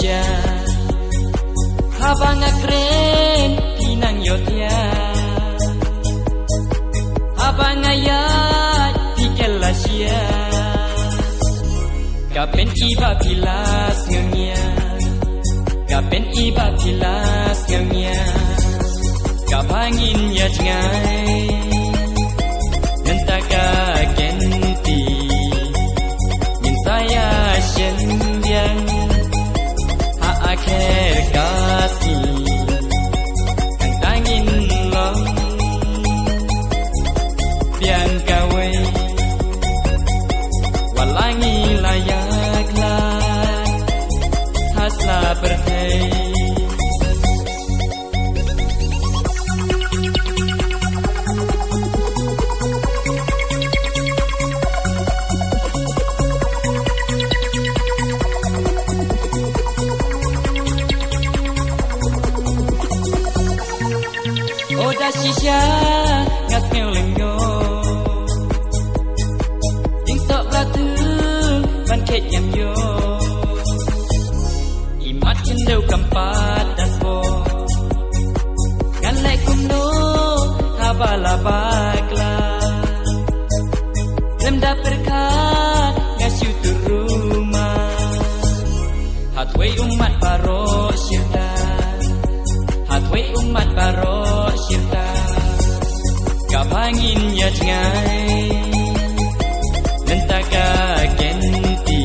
Indonesia Habang keren pinang yotia Habang ayat di Malaysia Kapen iba pilas ngengnya Kapen iba pilas ngengnya Kapangin ya jengai Nentaka genti Min saya syendiang Ha akhir kasih Kang tangin long Biang kawai Walangi layaklah Haslah berhei Oda shisha ngas ngelengo Ding sok latu ban kek yam yo Imat kendau kampat dasbo Ngan lek kumno habala bakla Lemda perkat ngasyutur rumah Hatway umat baro syirta Hatway umat baro syirta Kapangin ya jengai Nentaka genti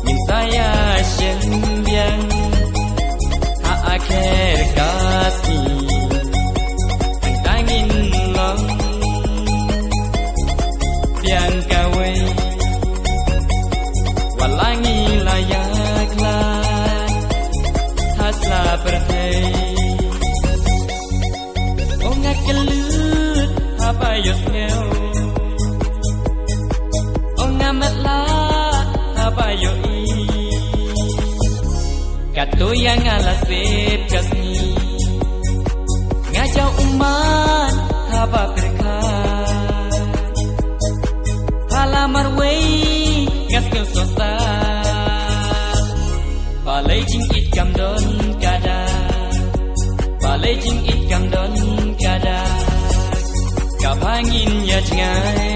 Min saya syendiang Ha akhir kasih Kang tangin long Biang kawai Walangi layaklah Haslah berhei Onga kelut apa yosneo Onga matlah apa yoi Kato yang alasip kasni Ngajau umat apa berkat Palamar wei ngaskel sosat Balai jingit kamdon kada Balai jingit kamdon kada Kapangin ya jengai